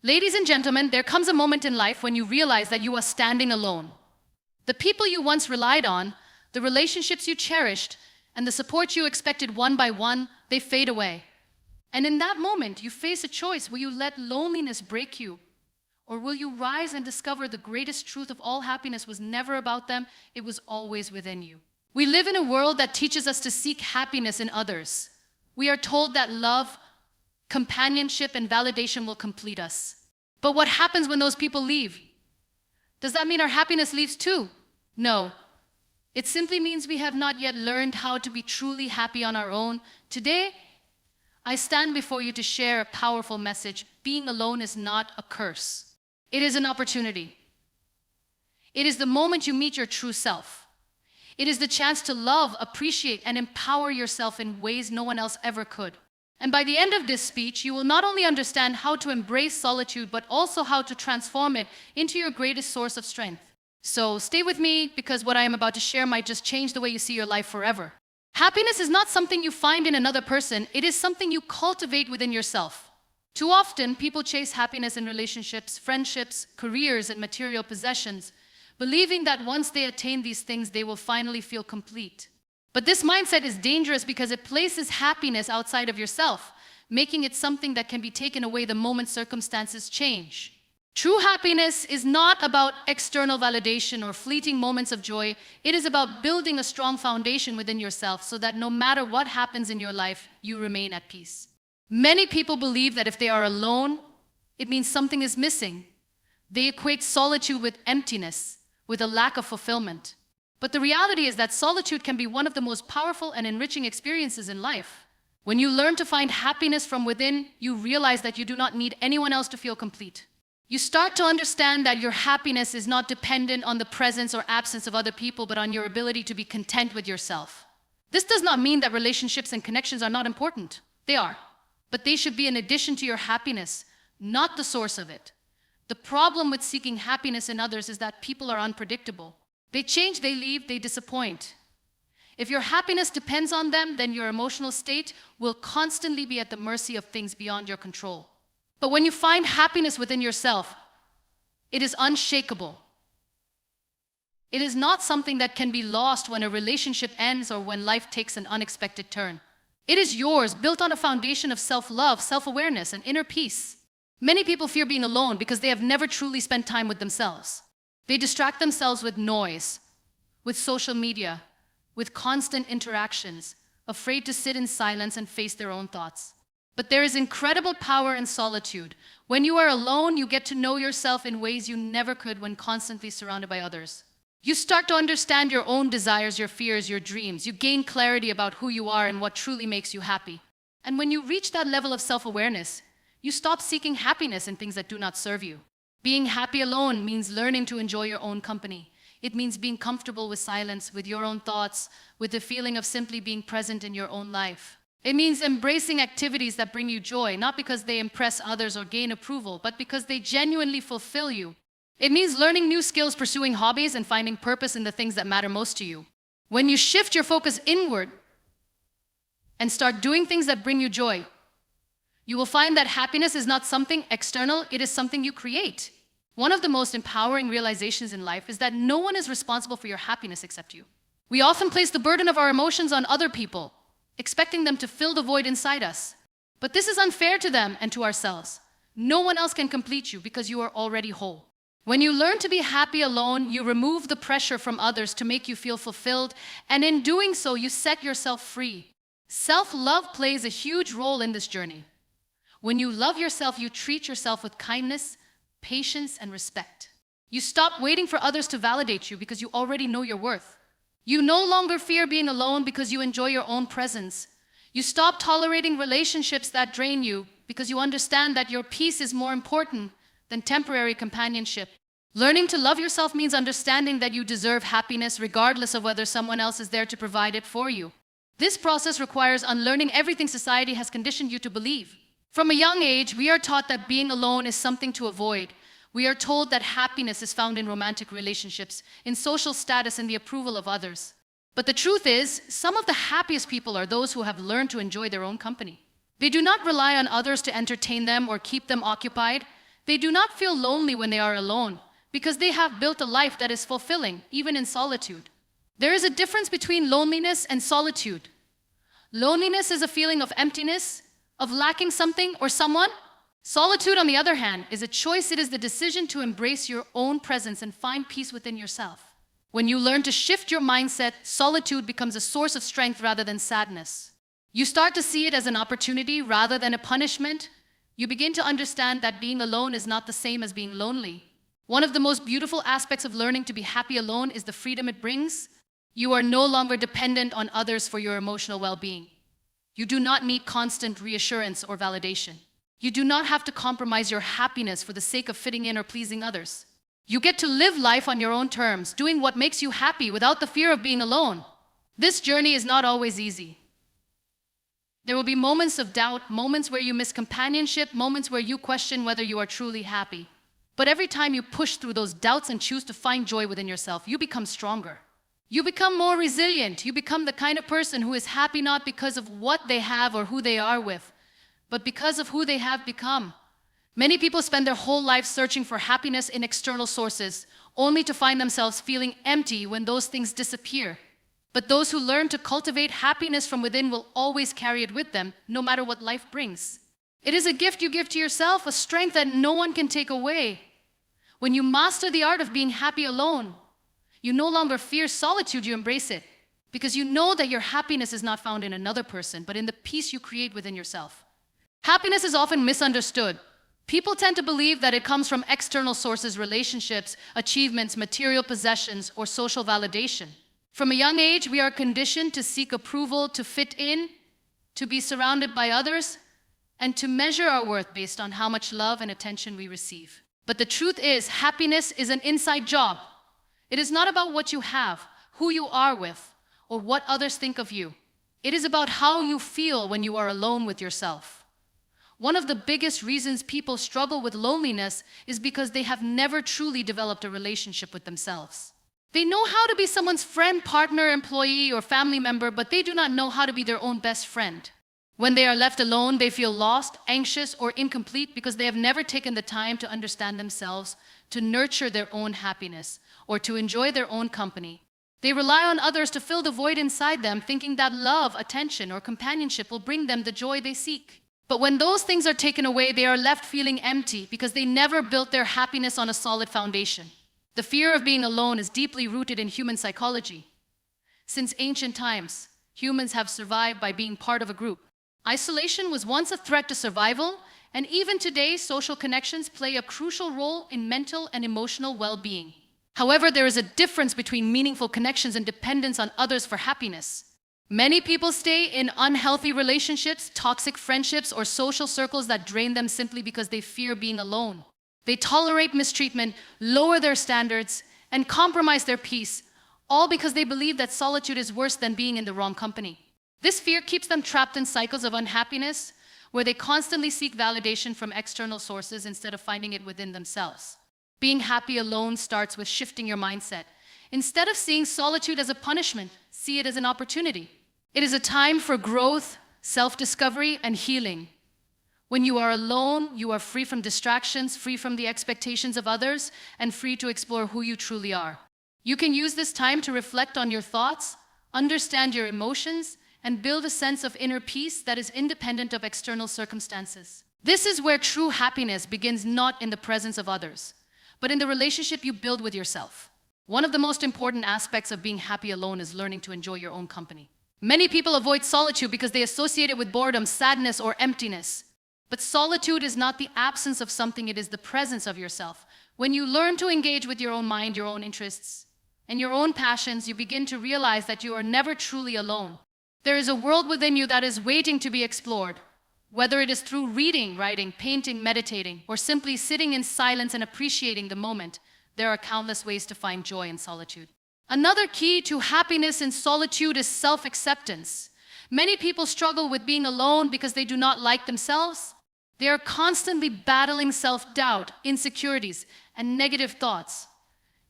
Ladies and gentlemen, there comes a moment in life when you realize that you are standing alone. The people you once relied on, the relationships you cherished, and the support you expected one by one, they fade away. And in that moment, you face a choice. Will you let loneliness break you? Or will you rise and discover the greatest truth of all happiness was never about them, it was always within you? We live in a world that teaches us to seek happiness in others. We are told that love, companionship, and validation will complete us. But what happens when those people leave? Does that mean our happiness leaves too? No. It simply means we have not yet learned how to be truly happy on our own. Today, I stand before you to share a powerful message. Being alone is not a curse. It is an opportunity. It is the moment you meet your true self. It is the chance to love, appreciate, and empower yourself in ways no one else ever could. And by the end of this speech, you will not only understand how to embrace solitude, but also how to transform it into your greatest source of strength. So stay with me, because what I am about to share might just change the way you see your life forever. Happiness is not something you find in another person. It is something you cultivate within yourself. Too often, people chase happiness in relationships, friendships, careers, and material possessions, believing that once they attain these things, they will finally feel complete. But this mindset is dangerous because it places happiness outside of yourself, making it something that can be taken away the moment circumstances change. True happiness is not about external validation or fleeting moments of joy. It is about building a strong foundation within yourself so that no matter what happens in your life, you remain at peace. Many people believe that if they are alone, it means something is missing. They equate solitude with emptiness, with a lack of fulfillment. But the reality is that solitude can be one of the most powerful and enriching experiences in life. When you learn to find happiness from within, you realize that you do not need anyone else to feel complete. You start to understand that your happiness is not dependent on the presence or absence of other people, but on your ability to be content with yourself. This does not mean that relationships and connections are not important. They are. But they should be an addition to your happiness, not the source of it. The problem with seeking happiness in others is that people are unpredictable. They change, they leave, they disappoint. If your happiness depends on them, then your emotional state will constantly be at the mercy of things beyond your control. But when you find happiness within yourself, it is unshakable. It is not something that can be lost when a relationship ends or when life takes an unexpected turn. It is yours, built on a foundation of self-love, self-awareness, and inner peace. Many people fear being alone because they have never truly spent time with themselves. They distract themselves with noise, with social media, with constant interactions, afraid to sit in silence and face their own thoughts. But there is incredible power in solitude. When you are alone, you get to know yourself in ways you never could when constantly surrounded by others. You start to understand your own desires, your fears, your dreams. You gain clarity about who you are and what truly makes you happy. And when you reach that level of self-awareness, you stop seeking happiness in things that do not serve you. Being happy alone means learning to enjoy your own company. It means being comfortable with silence, with your own thoughts, with the feeling of simply being present in your own life. It means embracing activities that bring you joy, not because they impress others or gain approval, but because they genuinely fulfill you. It means learning new skills, pursuing hobbies, and finding purpose in the things that matter most to you. When you shift your focus inward and start doing things that bring you joy, you will find that happiness is not something external, it is something you create. One of the most empowering realizations in life is that no one is responsible for your happiness except you. We often place the burden of our emotions on other people, expecting them to fill the void inside us. But this is unfair to them and to ourselves. No one else can complete you because you are already whole. When you learn to be happy alone, you remove the pressure from others to make you feel fulfilled, and in doing so, you set yourself free. Self-love plays a huge role in this journey. When you love yourself, you treat yourself with kindness, patience, and respect. You stop waiting for others to validate you because you already know your worth. You no longer fear being alone because you enjoy your own presence. You stop tolerating relationships that drain you because you understand that your peace is more important than temporary companionship. Learning to love yourself means understanding that you deserve happiness regardless of whether someone else is there to provide it for you. This process requires unlearning everything society has conditioned you to believe. From a young age, we are taught that being alone is something to avoid. We are told that happiness is found in romantic relationships, in social status, and the approval of others. But the truth is, some of the happiest people are those who have learned to enjoy their own company. They do not rely on others to entertain them or keep them occupied. They do not feel lonely when they are alone because they have built a life that is fulfilling, even in solitude. There is a difference between loneliness and solitude. Loneliness is a feeling of emptiness, of lacking something or someone. Solitude, on the other hand, is a choice. It is the decision to embrace your own presence and find peace within yourself. When you learn to shift your mindset, solitude becomes a source of strength rather than sadness. You start to see it as an opportunity rather than a punishment. You begin to understand that being alone is not the same as being lonely. One of the most beautiful aspects of learning to be happy alone is the freedom it brings. You are no longer dependent on others for your emotional well-being. You do not need constant reassurance or validation. You do not have to compromise your happiness for the sake of fitting in or pleasing others. You get to live life on your own terms, doing what makes you happy without the fear of being alone. This journey is not always easy. There will be moments of doubt, moments where you miss companionship, moments where you question whether you are truly happy. But every time you push through those doubts and choose to find joy within yourself, you become stronger. You become more resilient. You become the kind of person who is happy not because of what they have or who they are with, but because of who they have become. Many people spend their whole life searching for happiness in external sources, only to find themselves feeling empty when those things disappear. But those who learn to cultivate happiness from within will always carry it with them, no matter what life brings. It is a gift you give to yourself, a strength that no one can take away. When you master the art of being happy alone, you no longer fear solitude, you embrace it. Because you know that your happiness is not found in another person, but in the peace you create within yourself. Happiness is often misunderstood. People tend to believe that it comes from external sources, relationships, achievements, material possessions, or social validation. From a young age, we are conditioned to seek approval, to fit in, to be surrounded by others, and to measure our worth based on how much love and attention we receive. But the truth is, happiness is an inside job. It is not about what you have, who you are with, or what others think of you. It is about how you feel when you are alone with yourself. One of the biggest reasons people struggle with loneliness is because they have never truly developed a relationship with themselves. They know how to be someone's friend, partner, employee, or family member, but they do not know how to be their own best friend. When they are left alone, they feel lost, anxious, or incomplete because they have never taken the time to understand themselves, to nurture their own happiness, or to enjoy their own company. They rely on others to fill the void inside them, thinking that love, attention, or companionship will bring them the joy they seek. But when those things are taken away, they are left feeling empty because they never built their happiness on a solid foundation. The fear of being alone is deeply rooted in human psychology. Since ancient times, humans have survived by being part of a group. Isolation was once a threat to survival, and even today, social connections play a crucial role in mental and emotional well-being. However, there is a difference between meaningful connections and dependence on others for happiness. Many people stay in unhealthy relationships, toxic friendships, or social circles that drain them simply because they fear being alone. They tolerate mistreatment, lower their standards, and compromise their peace, all because they believe that solitude is worse than being in the wrong company. This fear keeps them trapped in cycles of unhappiness, where they constantly seek validation from external sources instead of finding it within themselves. Being happy alone starts with shifting your mindset. Instead of seeing solitude as a punishment, see it as an opportunity. It is a time for growth, self-discovery, and healing. When you are alone, you are free from distractions, free from the expectations of others, and free to explore who you truly are. You can use this time to reflect on your thoughts, understand your emotions, and build a sense of inner peace that is independent of external circumstances. This is where true happiness begins, not in the presence of others, but in the relationship you build with yourself. One of the most important aspects of being happy alone is learning to enjoy your own company. Many people avoid solitude because they associate it with boredom, sadness, or emptiness. But solitude is not the absence of something, it is the presence of yourself. When you learn to engage with your own mind, your own interests, and your own passions, you begin to realize that you are never truly alone. There is a world within you that is waiting to be explored. Whether it is through reading, writing, painting, meditating, or simply sitting in silence and appreciating the moment, there are countless ways to find joy in solitude. Another key to happiness in solitude is self-acceptance. Many people struggle with being alone because they do not like themselves. They are constantly battling self-doubt, insecurities, and negative thoughts.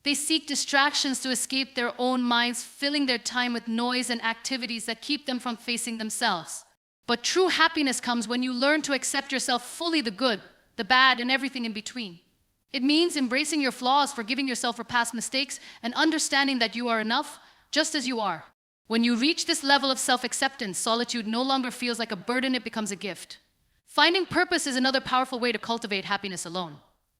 They seek distractions to escape their own minds, filling their time with noise and activities that keep them from facing themselves. But true happiness comes when you learn to accept yourself fully, the good, the bad, and everything in between. It means embracing your flaws, forgiving yourself for past mistakes, and understanding that you are enough just as you are. When you reach this level of self-acceptance, solitude no longer feels like a burden, it becomes a gift. Finding purpose is another powerful way to cultivate happiness alone.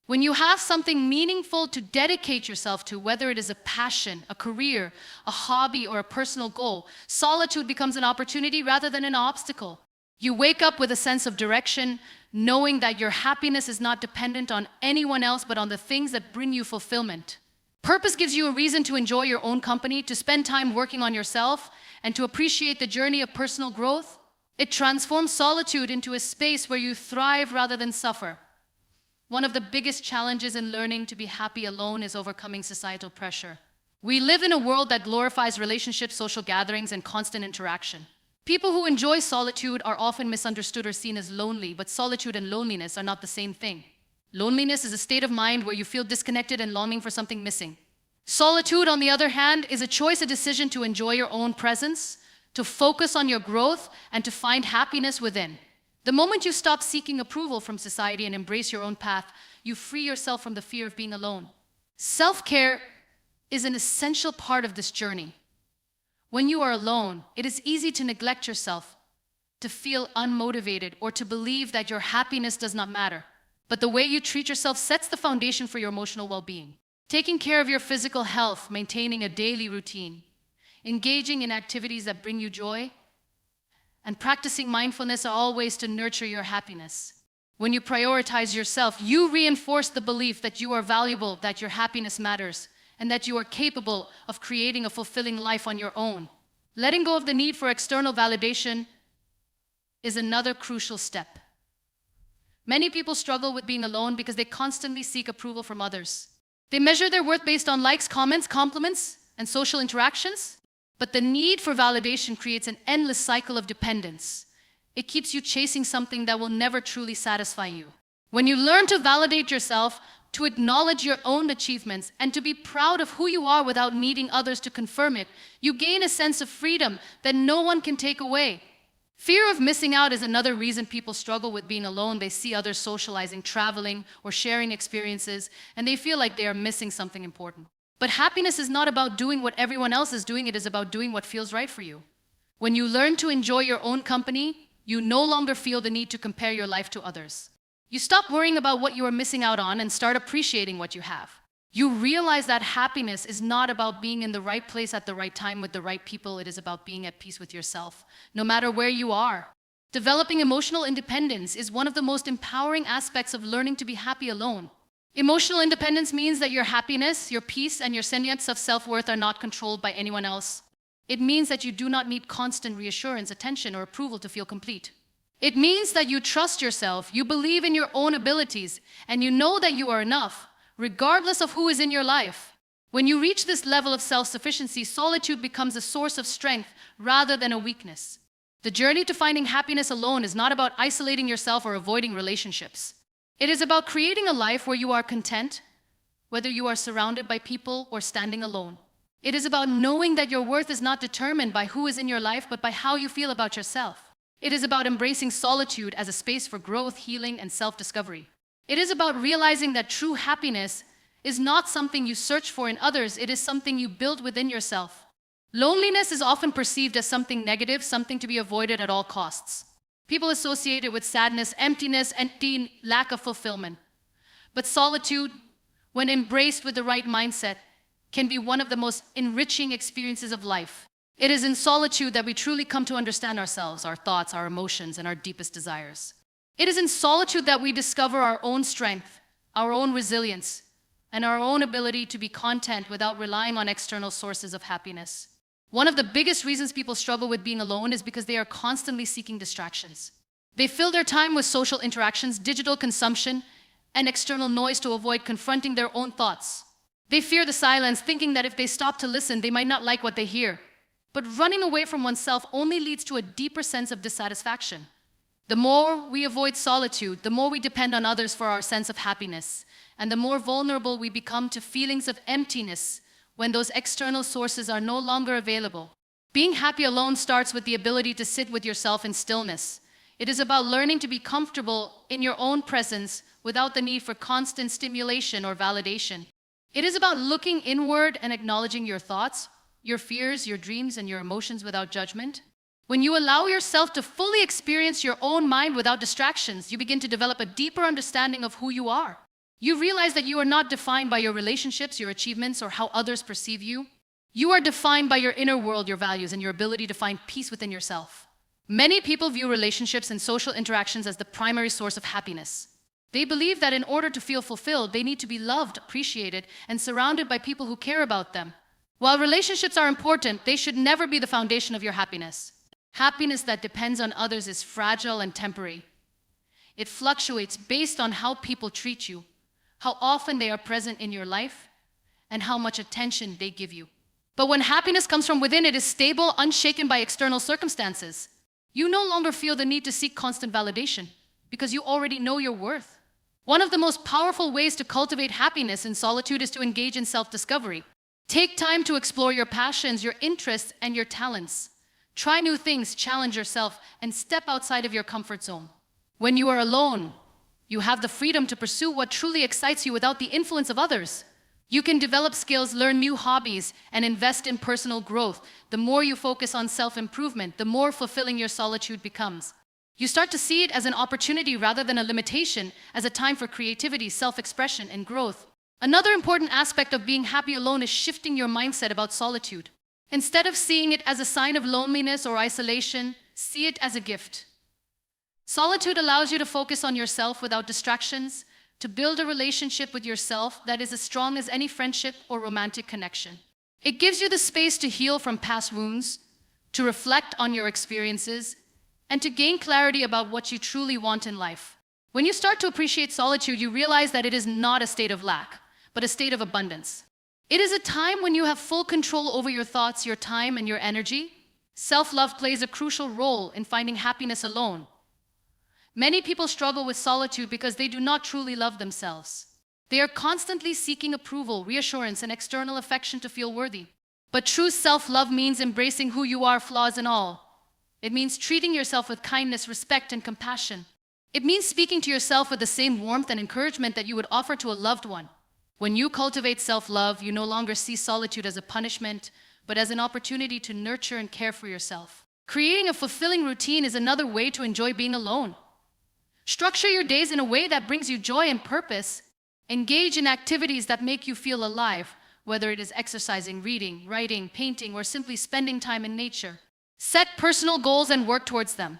When you have something meaningful to dedicate yourself to, whether it is a passion, a career, a hobby, or a personal goal, solitude becomes an opportunity rather than an obstacle. You wake up with a sense of direction, knowing that your happiness is not dependent on anyone else but on the things that bring you fulfillment. Purpose gives you a reason to enjoy your own company, to spend time working on yourself, and to appreciate the journey of personal growth. It transforms solitude into a space where you thrive rather than suffer. One of the biggest challenges in learning to be happy alone is overcoming societal pressure. We live in a world that glorifies relationships, social gatherings, and constant interaction. People who enjoy solitude are often misunderstood or seen as lonely, but solitude and loneliness are not the same thing. Loneliness is a state of mind where you feel disconnected and longing for something missing. Solitude, on the other hand, is a choice, a decision to enjoy your own presence, to focus on your growth, and to find happiness within. The moment you stop seeking approval from society and embrace your own path, you free yourself from the fear of being alone. Self-care is an essential part of this journey. When you are alone, it is easy to neglect yourself, to feel unmotivated, or to believe that your happiness does not matter. But the way you treat yourself sets the foundation for your emotional well-being. Taking care of your physical health, maintaining a daily routine, engaging in activities that bring you joy, and practicing mindfulness are all ways to nurture your happiness. When you prioritize yourself, you reinforce the belief that you are valuable, that your happiness matters, and that you are capable of creating a fulfilling life on your own. Letting go of the need for external validation is another crucial step. Many people struggle with being alone because they constantly seek approval from others. They measure their worth based on likes, comments, compliments, and social interactions. But the need for validation creates an endless cycle of dependence. It keeps you chasing something that will never truly satisfy you. When you learn to validate yourself, to acknowledge your own achievements, and to be proud of who you are without needing others to confirm it, you gain a sense of freedom that no one can take away. Fear of missing out is another reason people struggle with being alone. They see others socializing, traveling, or sharing experiences, and they feel like they are missing something important. But happiness is not about doing what everyone else is doing, it is about doing what feels right for you. When you learn to enjoy your own company, you no longer feel the need to compare your life to others. You stop worrying about what you are missing out on and start appreciating what you have. You realize that happiness is not about being in the right place at the right time with the right people, it is about being at peace with yourself, no matter where you are. Developing emotional independence is one of the most empowering aspects of learning to be happy alone. Emotional independence means that your happiness, your peace, and your sense of self-worth are not controlled by anyone else. It means that you do not need constant reassurance, attention, or approval to feel complete. It means that you trust yourself, you believe in your own abilities, and you know that you are enough, regardless of who is in your life. When you reach this level of self-sufficiency, solitude becomes a source of strength rather than a weakness. The journey to finding happiness alone is not about isolating yourself or avoiding relationships. It is about creating a life where you are content, whether you are surrounded by people or standing alone. It is about knowing that your worth is not determined by who is in your life, but by how you feel about yourself. It is about embracing solitude as a space for growth, healing, and self-discovery. It is about realizing that true happiness is not something you search for in others, it is something you build within yourself. Loneliness is often perceived as something negative, something to be avoided at all costs. People associate it with sadness, emptiness, and lack of fulfillment. But solitude, when embraced with the right mindset, can be one of the most enriching experiences of life. It is in solitude that we truly come to understand ourselves, our thoughts, our emotions, and our deepest desires. It is in solitude that we discover our own strength, our own resilience, and our own ability to be content without relying on external sources of happiness. One of the biggest reasons people struggle with being alone is because they are constantly seeking distractions. They fill their time with social interactions, digital consumption, and external noise to avoid confronting their own thoughts. They fear the silence, thinking that if they stop to listen, they might not like what they hear. But running away from oneself only leads to a deeper sense of dissatisfaction. The more we avoid solitude, the more we depend on others for our sense of happiness, and the more vulnerable we become to feelings of emptiness when those external sources are no longer available. Being happy alone starts with the ability to sit with yourself in stillness. It is about learning to be comfortable in your own presence without the need for constant stimulation or validation. It is about looking inward and acknowledging your thoughts, your fears, your dreams, and your emotions without judgment. When you allow yourself to fully experience your own mind without distractions, you begin to develop a deeper understanding of who you are. You realize that you are not defined by your relationships, your achievements, or how others perceive you. You are defined by your inner world, your values, and your ability to find peace within yourself. Many people view relationships and social interactions as the primary source of happiness. They believe that in order to feel fulfilled, they need to be loved, appreciated, and surrounded by people who care about them. While relationships are important, they should never be the foundation of your happiness. Happiness that depends on others is fragile and temporary. It fluctuates based on how people treat you, how often they are present in your life, and how much attention they give you. But when happiness comes from within, it is stable, unshaken by external circumstances. You no longer feel the need to seek constant validation because you already know your worth. One of the most powerful ways to cultivate happiness in solitude is to engage in self-discovery. Take time to explore your passions, your interests, and your talents. Try new things, challenge yourself, and step outside of your comfort zone. When you are alone, you have the freedom to pursue what truly excites you without the influence of others. You can develop skills, learn new hobbies, and invest in personal growth. The more you focus on self-improvement, the more fulfilling your solitude becomes. You start to see it as an opportunity rather than a limitation, as a time for creativity, self-expression, and growth. Another important aspect of being happy alone is shifting your mindset about solitude. Instead of seeing it as a sign of loneliness or isolation, see it as a gift. Solitude allows you to focus on yourself without distractions, to build a relationship with yourself that is as strong as any friendship or romantic connection. It gives you the space to heal from past wounds, to reflect on your experiences, and to gain clarity about what you truly want in life. When you start to appreciate solitude, you realize that it is not a state of lack, but a state of abundance. It is a time when you have full control over your thoughts, your time, and your energy. Self-love plays a crucial role in finding happiness alone. Many people struggle with solitude because they do not truly love themselves. They are constantly seeking approval, reassurance, and external affection to feel worthy. But true self-love means embracing who you are, flaws and all. It means treating yourself with kindness, respect, and compassion. It means speaking to yourself with the same warmth and encouragement that you would offer to a loved one. When you cultivate self-love, you no longer see solitude as a punishment, but as an opportunity to nurture and care for yourself. Creating a fulfilling routine is another way to enjoy being alone. Structure your days in a way that brings you joy and purpose. Engage in activities that make you feel alive, whether it is exercising, reading, writing, painting, or simply spending time in nature. Set personal goals and work towards them.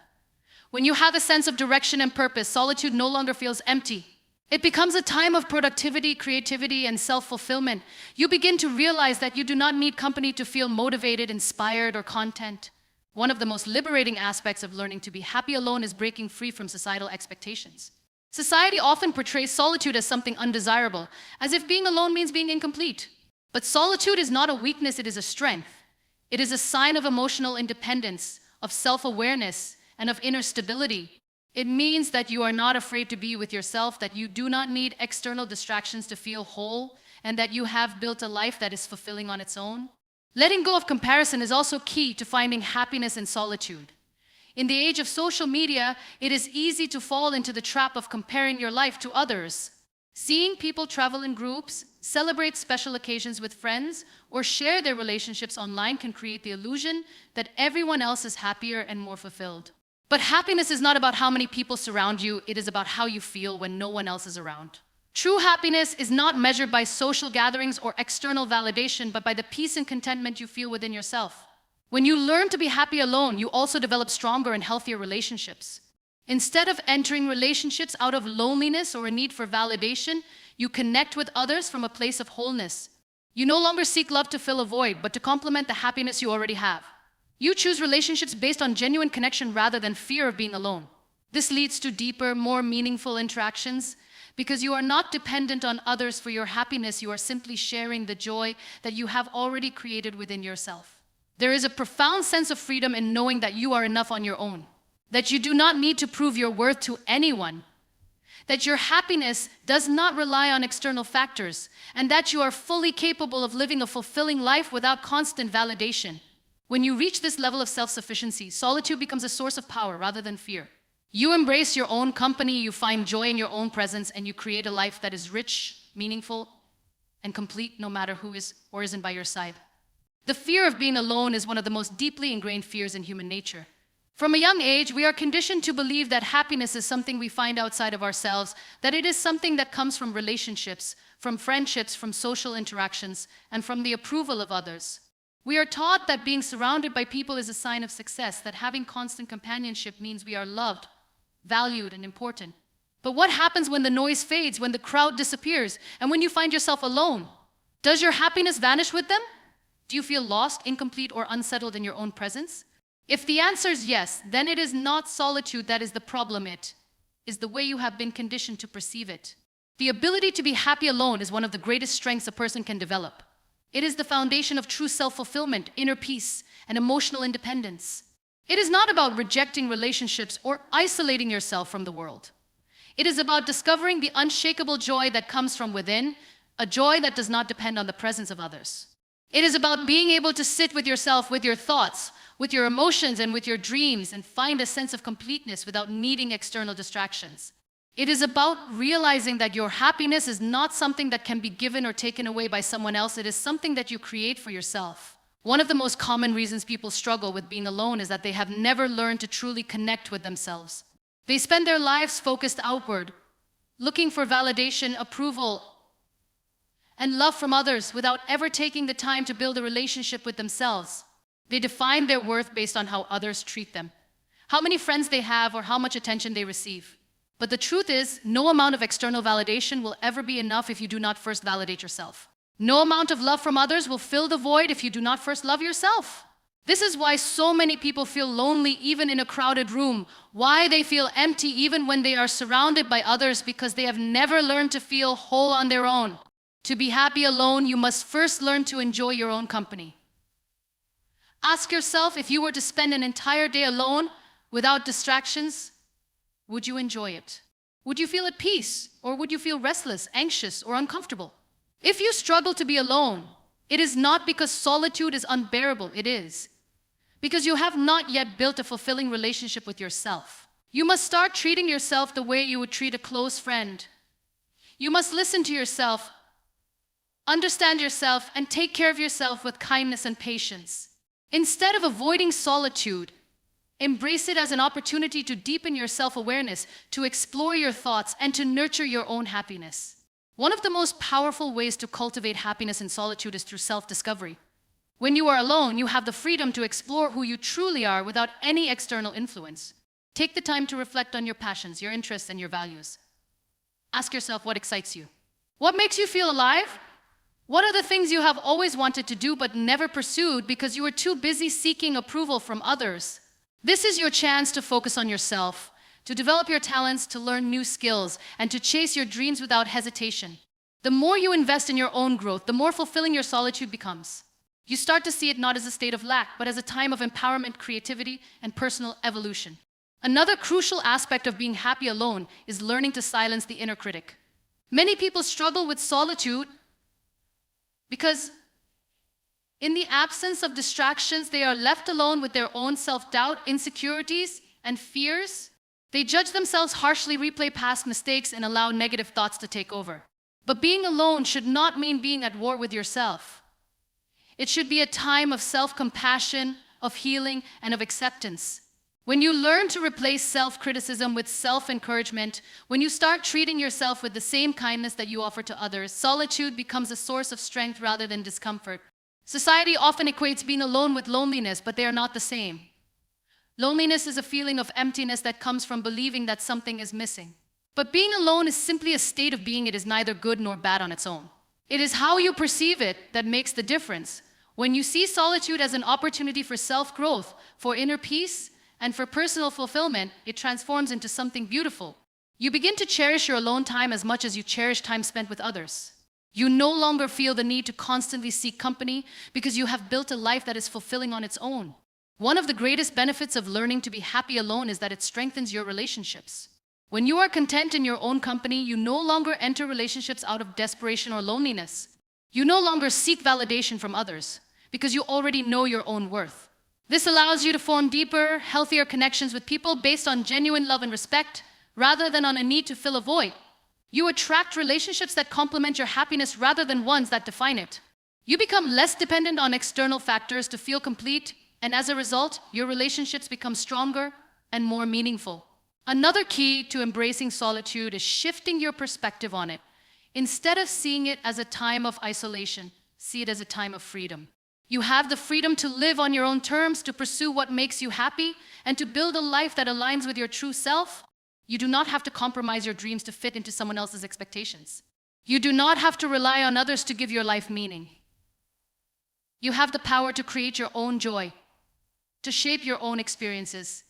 When you have a sense of direction and purpose, solitude no longer feels empty. It becomes a time of productivity, creativity, and self-fulfillment. You begin to realize that you do not need company to feel motivated, inspired, or content. One of the most liberating aspects of learning to be happy alone is breaking free from societal expectations. Society often portrays solitude as something undesirable, as if being alone means being incomplete. But solitude is not a weakness, it is a strength. It is a sign of emotional independence, of self-awareness, and of inner stability. It means that you are not afraid to be with yourself, that you do not need external distractions to feel whole, and that you have built a life that is fulfilling on its own. Letting go of comparison is also key to finding happiness in solitude. In the age of social media, it is easy to fall into the trap of comparing your life to others. Seeing people travel in groups, celebrate special occasions with friends, or share their relationships online can create the illusion that everyone else is happier and more fulfilled. But happiness is not about how many people surround you, it is about how you feel when no one else is around. True happiness is not measured by social gatherings or external validation, but by the peace and contentment you feel within yourself. When you learn to be happy alone, you also develop stronger and healthier relationships. Instead of entering relationships out of loneliness or a need for validation, you connect with others from a place of wholeness. You no longer seek love to fill a void, but to complement the happiness you already have. You choose relationships based on genuine connection rather than fear of being alone. This leads to deeper, more meaningful interactions. Because you are not dependent on others for your happiness, you are simply sharing the joy that you have already created within yourself. There is a profound sense of freedom in knowing that you are enough on your own, that you do not need to prove your worth to anyone, that your happiness does not rely on external factors, and that you are fully capable of living a fulfilling life without constant validation. When you reach this level of self-sufficiency, solitude becomes a source of power rather than fear. You embrace your own company, you find joy in your own presence, and you create a life that is rich, meaningful, and complete no matter who is or isn't by your side. The fear of being alone is one of the most deeply ingrained fears in human nature. From a young age, we are conditioned to believe that happiness is something we find outside of ourselves, that it is something that comes from relationships, from friendships, from social interactions, and from the approval of others. We are taught that being surrounded by people is a sign of success, that having constant companionship means we are loved, valued, and important. But what happens when the noise fades, when the crowd disappears, and when you find yourself alone? Does your happiness vanish with them? Do you feel lost, incomplete, or unsettled in your own presence? If the answer is yes, then it is not solitude that is the problem, it is the way you have been conditioned to perceive it. The ability to be happy alone is one of the greatest strengths a person can develop. It is the foundation of true self-fulfillment, inner peace, and emotional independence. It is not about rejecting relationships or isolating yourself from the world. It is about discovering the unshakable joy that comes from within, a joy that does not depend on the presence of others. It is about being able to sit with yourself, with your thoughts, with your emotions, and with your dreams, and find a sense of completeness without needing external distractions. It is about realizing that your happiness is not something that can be given or taken away by someone else. It is something that you create for yourself. One of the most common reasons people struggle with being alone is that they have never learned to truly connect with themselves. They spend their lives focused outward, looking for validation, approval, and love from others without ever taking the time to build a relationship with themselves. They define their worth based on how others treat them, how many friends they have, or how much attention they receive. But the truth is, no amount of external validation will ever be enough if you do not first validate yourself. No amount of love from others will fill the void if you do not first love yourself. This is why so many people feel lonely even in a crowded room, why they feel empty even when they are surrounded by others, because they have never learned to feel whole on their own. To be happy alone, you must first learn to enjoy your own company. Ask yourself, if you were to spend an entire day alone without distractions, would you enjoy it? Would you feel at peace, or would you feel restless, anxious, or uncomfortable? If you struggle to be alone, it is not because solitude is unbearable, it is because you have not yet built a fulfilling relationship with yourself. You must start treating yourself the way you would treat a close friend. You must listen to yourself, understand yourself, and take care of yourself with kindness and patience. Instead of avoiding solitude, embrace it as an opportunity to deepen your self-awareness, to explore your thoughts, and to nurture your own happiness. One of the most powerful ways to cultivate happiness in solitude is through self-discovery. When you are alone, you have the freedom to explore who you truly are without any external influence. Take the time to reflect on your passions, your interests, and your values. Ask yourself what excites you. What makes you feel alive? What are the things you have always wanted to do but never pursued because you were too busy seeking approval from others? This is your chance to focus on yourself, to develop your talents, to learn new skills, and to chase your dreams without hesitation. The more you invest in your own growth, the more fulfilling your solitude becomes. You start to see it not as a state of lack, but as a time of empowerment, creativity, and personal evolution. Another crucial aspect of being happy alone is learning to silence the inner critic. Many people struggle with solitude because in the absence of distractions, they are left alone with their own self-doubt, insecurities, and fears. They judge themselves harshly, replay past mistakes, and allow negative thoughts to take over. But being alone should not mean being at war with yourself. It should be a time of self-compassion, of healing, and of acceptance. When you learn to replace self-criticism with self-encouragement, when you start treating yourself with the same kindness that you offer to others, solitude becomes a source of strength rather than discomfort. Society often equates being alone with loneliness, but they are not the same. Loneliness is a feeling of emptiness that comes from believing that something is missing. But being alone is simply a state of being. It is neither good nor bad on its own. It is how you perceive it that makes the difference. When you see solitude as an opportunity for self-growth, for inner peace, and for personal fulfillment, it transforms into something beautiful. You begin to cherish your alone time as much as you cherish time spent with others. You no longer feel the need to constantly seek company because you have built a life that is fulfilling on its own. One of the greatest benefits of learning to be happy alone is that it strengthens your relationships. When you are content in your own company, you no longer enter relationships out of desperation or loneliness. You no longer seek validation from others because you already know your own worth. This allows you to form deeper, healthier connections with people based on genuine love and respect, rather than on a need to fill a void. You attract relationships that complement your happiness rather than ones that define it. You become less dependent on external factors to feel complete, and as a result, your relationships become stronger and more meaningful. Another key to embracing solitude is shifting your perspective on it. Instead of seeing it as a time of isolation, see it as a time of freedom. You have the freedom to live on your own terms, to pursue what makes you happy, and to build a life that aligns with your true self. You do not have to compromise your dreams to fit into someone else's expectations. You do not have to rely on others to give your life meaning. You have the power to create your own joy, to shape your own experiences,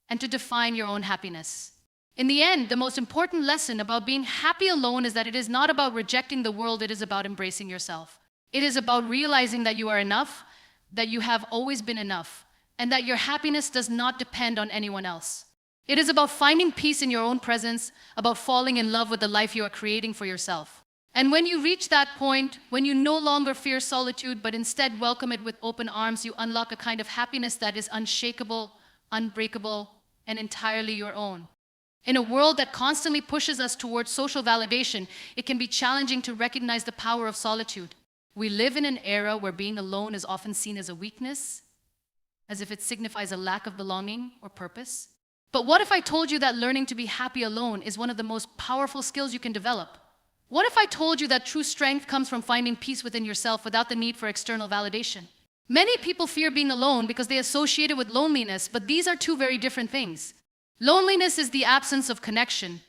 and to define your own happiness. In the end, the most important lesson about being happy alone is that it is not about rejecting the world, it is about embracing yourself. It is about realizing that you are enough, that you have always been enough, and that your happiness does not depend on anyone else. It is about finding peace in your own presence, about falling in love with the life you are creating for yourself. And when you reach that point, when you no longer fear solitude, but instead welcome it with open arms, you unlock a kind of happiness that is unshakable, unbreakable, and entirely your own. In a world that constantly pushes us towards social validation, it can be challenging to recognize the power of solitude. We live in an era where being alone is often seen as a weakness, as if it signifies a lack of belonging or purpose. But what if I told you that learning to be happy alone is one of the most powerful skills you can develop? What if I told you that true strength comes from finding peace within yourself without the need for external validation? Many people fear being alone because they associate it with loneliness, but these are two very different things. Loneliness is the absence of connection,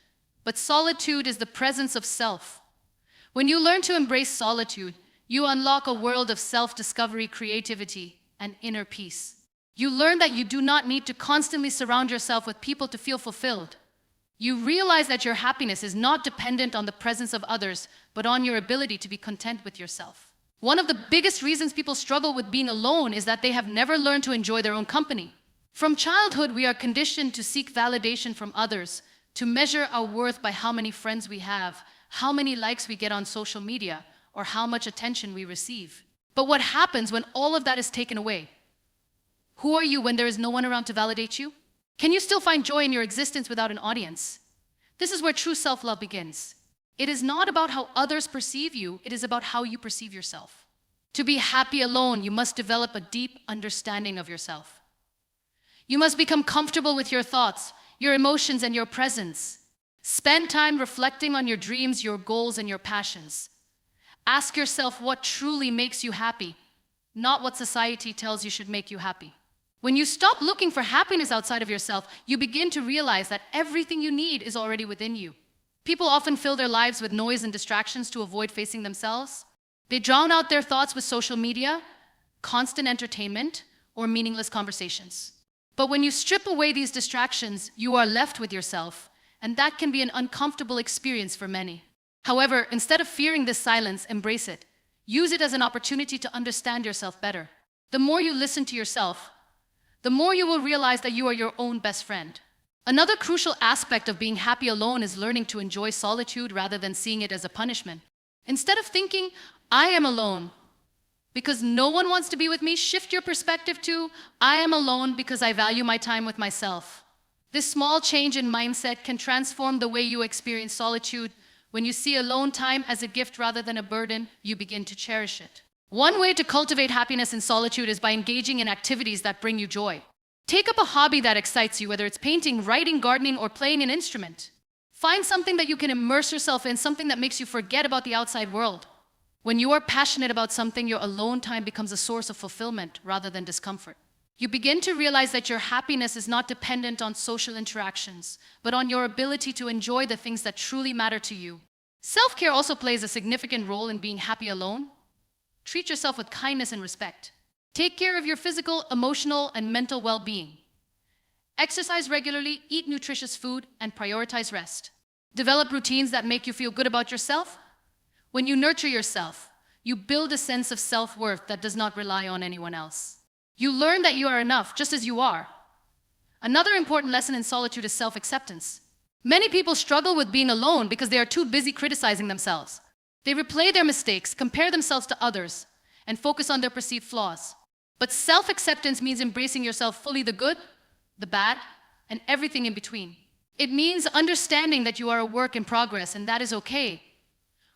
but solitude is the presence of self. When you learn to embrace solitude, you unlock a world of self-discovery, creativity, and inner peace. You learn that you do not need to constantly surround yourself with people to feel fulfilled. You realize that your happiness is not dependent on the presence of others, but on your ability to be content with yourself. One of the biggest reasons people struggle with being alone is that they have never learned to enjoy their own company. From childhood, we are conditioned to seek validation from others, to measure our worth by how many friends we have, how many likes we get on social media, or how much attention we receive. But what happens when all of that is taken away? Who are you when there is no one around to validate you? Can you still find joy in your existence without an audience? This is where true self-love begins. It is not about how others perceive you, it is about how you perceive yourself. To be happy alone, you must develop a deep understanding of yourself. You must become comfortable with your thoughts, your emotions, and your presence. Spend time reflecting on your dreams, your goals, and your passions. Ask yourself what truly makes you happy, not what society tells you should make you happy. When you stop looking for happiness outside of yourself, you begin to realize that everything you need is already within you. People often fill their lives with noise and distractions to avoid facing themselves. They drown out their thoughts with social media, constant entertainment, or meaningless conversations. But when you strip away these distractions, you are left with yourself, and that can be an uncomfortable experience for many. However, instead of fearing this silence, embrace it. Use it as an opportunity to understand yourself better. The more you listen to yourself, the more you will realize that you are your own best friend. Another crucial aspect of being happy alone is learning to enjoy solitude rather than seeing it as a punishment. Instead of thinking, I am alone because no one wants to be with me, shift your perspective to, I am alone because I value my time with myself. This small change in mindset can transform the way you experience solitude. When you see alone time as a gift rather than a burden, you begin to cherish it. One way to cultivate happiness in solitude is by engaging in activities that bring you joy. Take up a hobby that excites you, whether it's painting, writing, gardening, or playing an instrument. Find something that you can immerse yourself in, something that makes you forget about the outside world. When you are passionate about something, your alone time becomes a source of fulfillment rather than discomfort. You begin to realize that your happiness is not dependent on social interactions, but on your ability to enjoy the things that truly matter to you. Self-care also plays a significant role in being happy alone. Treat yourself with kindness and respect. Take care of your physical, emotional, and mental well-being. Exercise regularly, eat nutritious food, and prioritize rest. Develop routines that make you feel good about yourself. When you nurture yourself, you build a sense of self-worth that does not rely on anyone else. You learn that you are enough just as you are. Another important lesson in solitude is self-acceptance. Many people struggle with being alone because they are too busy criticizing themselves. They replay their mistakes, compare themselves to others, and focus on their perceived flaws. But self-acceptance means embracing yourself fully, the good, the bad, and everything in between. It means understanding that you are a work in progress, and that is okay.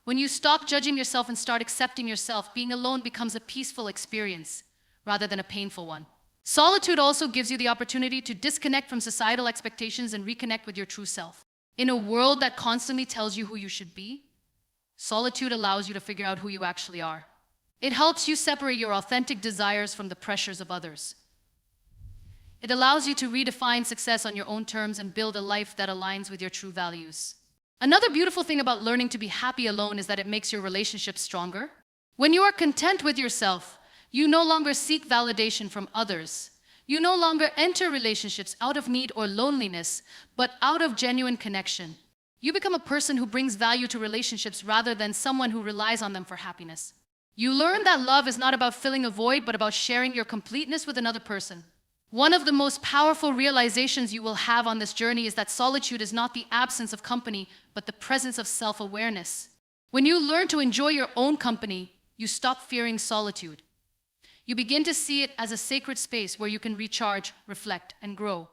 When you stop judging yourself and start accepting yourself, being alone becomes a peaceful experience rather than a painful one. Solitude also gives you the opportunity to disconnect from societal expectations and reconnect with your true self. In a world that constantly tells you who you should be, solitude allows you to figure out who you actually are. It helps you separate your authentic desires from the pressures of others. It allows you to redefine success on your own terms and build a life that aligns with your true values. Another beautiful thing about learning to be happy alone is that it makes your relationships stronger. When you are content with yourself, you no longer seek validation from others. You no longer enter relationships out of need or loneliness, but out of genuine connection. You become a person who brings value to relationships rather than someone who relies on them for happiness. You learn that love is not about filling a void, but about sharing your completeness with another person. One of the most powerful realizations you will have on this journey is that solitude is not the absence of company, but the presence of self-awareness. When you learn to enjoy your own company, you stop fearing solitude. You begin to see it as a sacred space where you can recharge, reflect, and grow.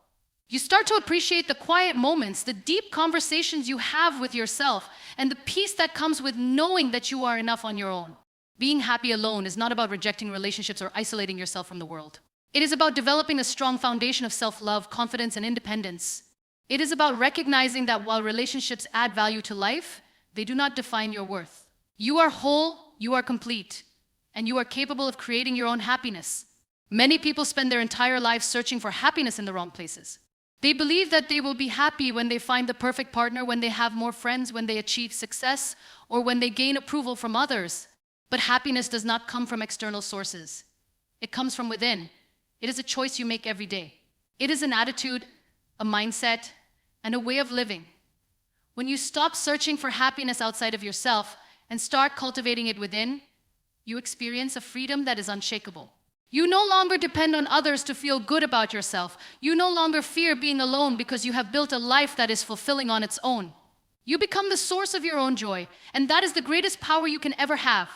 You start to appreciate the quiet moments, the deep conversations you have with yourself, and the peace that comes with knowing that you are enough on your own. Being happy alone is not about rejecting relationships or isolating yourself from the world. It is about developing a strong foundation of self-love, confidence, and independence. It is about recognizing that while relationships add value to life, they do not define your worth. You are whole, you are complete, and you are capable of creating your own happiness. Many people spend their entire lives searching for happiness in the wrong places. They believe that they will be happy when they find the perfect partner, when they have more friends, when they achieve success, or when they gain approval from others. But happiness does not come from external sources. It comes from within. It is a choice you make every day. It is an attitude, a mindset, and a way of living. When you stop searching for happiness outside of yourself and start cultivating it within, you experience a freedom that is unshakable. You no longer depend on others to feel good about yourself. You no longer fear being alone because you have built a life that is fulfilling on its own. You become the source of your own joy, and that is the greatest power you can ever have.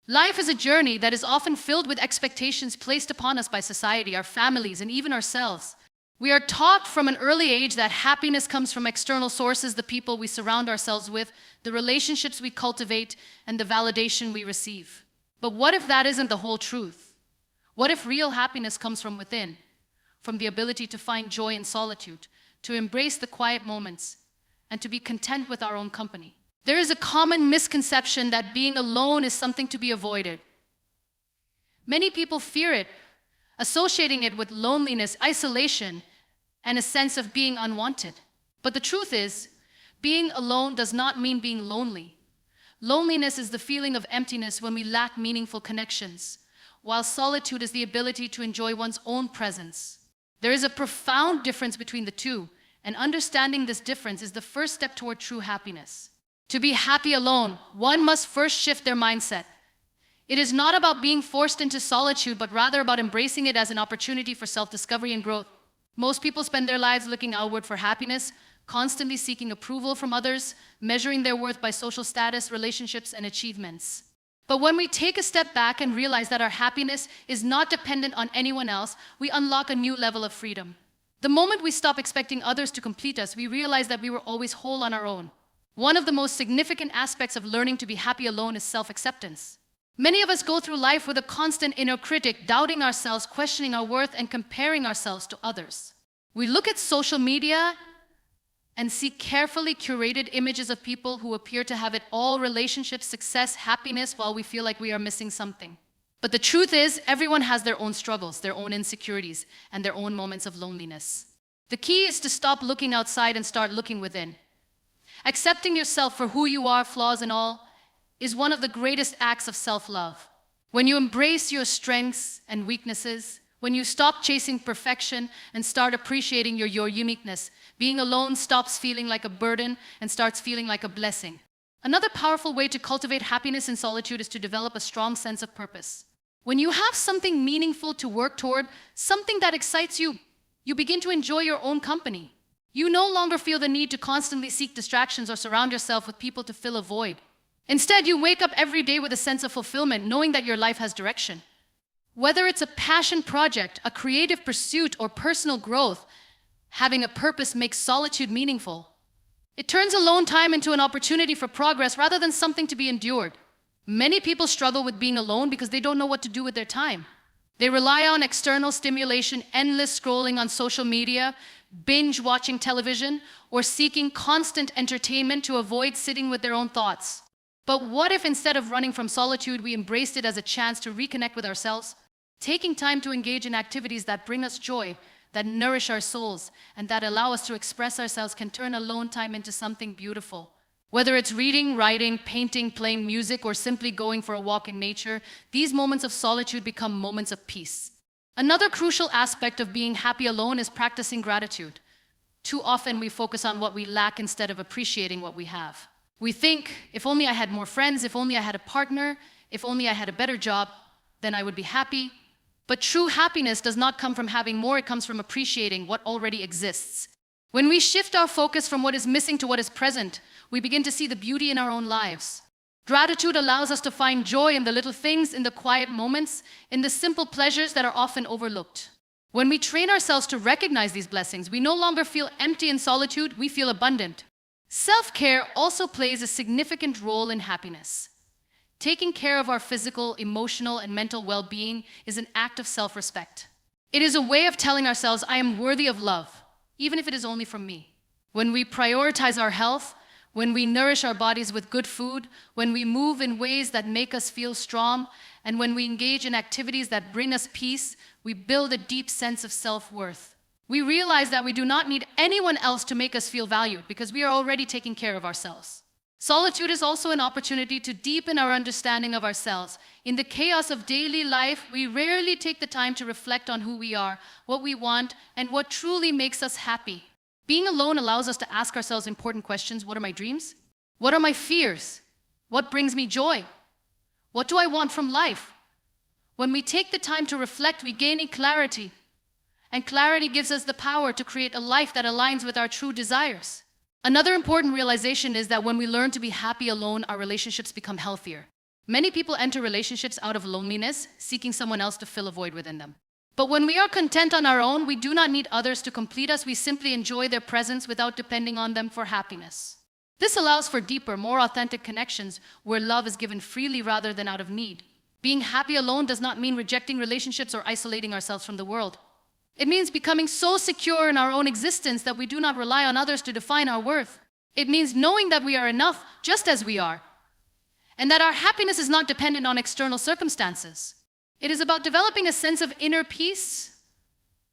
Life is a journey that is often filled with expectations placed upon us by society, our families, and even ourselves. We are taught from an early age that happiness comes from external sources, the people we surround ourselves with, the relationships we cultivate, and the validation we receive. But what if that isn't the whole truth? What if real happiness comes from within, from the ability to find joy in solitude, to embrace the quiet moments, and to be content with our own company? There is a common misconception that being alone is something to be avoided. Many people fear it, associating it with loneliness, isolation, and a sense of being unwanted. But the truth is, being alone does not mean being lonely. Loneliness is the feeling of emptiness when we lack meaningful connections, while solitude is the ability to enjoy one's own presence. There is a profound difference between the two, and understanding this difference is the first step toward true happiness. To be happy alone, one must first shift their mindset. It is not about being forced into solitude, but rather about embracing it as an opportunity for self-discovery and growth. Most people spend their lives looking outward for happiness, constantly seeking approval from others, measuring their worth by social status, relationships, and achievements. But when we take a step back and realize that our happiness is not dependent on anyone else, we unlock a new level of freedom. The moment we stop expecting others to complete us, we realize that we were always whole on our own. One of the most significant aspects of learning to be happy alone is self-acceptance. Many of us go through life with a constant inner critic, doubting ourselves, questioning our worth, and comparing ourselves to others. We look at social media and see carefully curated images of people who appear to have it all: relationships, success, happiness, while we feel like we are missing something. But the truth is, everyone has their own struggles, their own insecurities, and their own moments of loneliness. The key is to stop looking outside and start looking within. Accepting yourself for who you are, flaws and all, is one of the greatest acts of self-love. When you embrace your strengths and weaknesses, when you stop chasing perfection and start appreciating your uniqueness, being alone stops feeling like a burden and starts feeling like a blessing. Another powerful way to cultivate happiness in solitude is to develop a strong sense of purpose. When you have something meaningful to work toward, something that excites you, you begin to enjoy your own company. You no longer feel the need to constantly seek distractions or surround yourself with people to fill a void. Instead, you wake up every day with a sense of fulfillment, knowing that your life has direction. Whether it's a passion project, a creative pursuit, or personal growth, having a purpose makes solitude meaningful. It turns alone time into an opportunity for progress rather than something to be endured. Many people struggle with being alone because they don't know what to do with their time. They rely on external stimulation, endless scrolling on social media, binge watching television, or seeking constant entertainment to avoid sitting with their own thoughts. But what if instead of running from solitude, we embraced it as a chance to reconnect with ourselves? Taking time to engage in activities that bring us joy, that nourish our souls, and that allow us to express ourselves can turn alone time into something beautiful. Whether it's reading, writing, painting, playing music, or simply going for a walk in nature, these moments of solitude become moments of peace. Another crucial aspect of being happy alone is practicing gratitude. Too often we focus on what we lack instead of appreciating what we have. We think, if only I had more friends, if only I had a partner, if only I had a better job, then I would be happy. But true happiness does not come from having more, it comes from appreciating what already exists. When we shift our focus from what is missing to what is present, we begin to see the beauty in our own lives. Gratitude allows us to find joy in the little things, in the quiet moments, in the simple pleasures that are often overlooked. When we train ourselves to recognize these blessings, we no longer feel empty in solitude, we feel abundant. Self-care also plays a significant role in happiness. Taking care of our physical, emotional, and mental well-being is an act of self-respect. It is a way of telling ourselves, I am worthy of love, even if it is only from me. When we prioritize our health, when we nourish our bodies with good food, when we move in ways that make us feel strong, and when we engage in activities that bring us peace, we build a deep sense of self-worth. We realize that we do not need anyone else to make us feel valued because we are already taking care of ourselves. Solitude is also an opportunity to deepen our understanding of ourselves. In the chaos of daily life, we rarely take the time to reflect on who we are, what we want, and what truly makes us happy. Being alone allows us to ask ourselves important questions. What are my dreams? What are my fears? What brings me joy? What do I want from life? When we take the time to reflect, we gain clarity. And clarity gives us the power to create a life that aligns with our true desires. Another important realization is that when we learn to be happy alone, our relationships become healthier. Many people enter relationships out of loneliness, seeking someone else to fill a void within them. But when we are content on our own, we do not need others to complete us. We simply enjoy their presence without depending on them for happiness. This allows for deeper, more authentic connections where love is given freely rather than out of need. Being happy alone does not mean rejecting relationships or isolating ourselves from the world. It means becoming so secure in our own existence that we do not rely on others to define our worth. It means knowing that we are enough just as we are, and that our happiness is not dependent on external circumstances. It is about developing a sense of inner peace,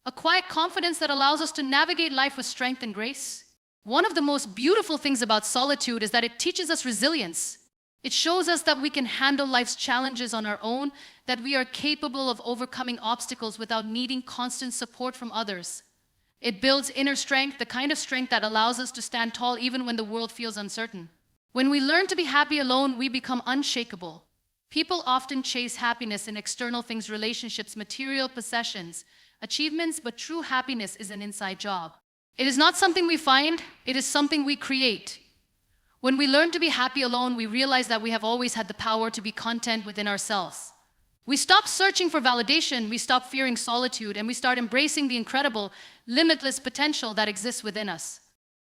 a quiet confidence that allows us to navigate life with strength and grace. One of the most beautiful things about solitude is that it teaches us resilience. It shows us that we can handle life's challenges on our own, that we are capable of overcoming obstacles without needing constant support from others. It builds inner strength, the kind of strength that allows us to stand tall even when the world feels uncertain. When we learn to be happy alone, we become unshakable. People often chase happiness in external things, relationships, material possessions, achievements, but true happiness is an inside job. It is not something we find, it is something we create. When we learn to be happy alone, we realize that we have always had the power to be content within ourselves. We stop searching for validation, we stop fearing solitude, and we start embracing the incredible, limitless potential that exists within us.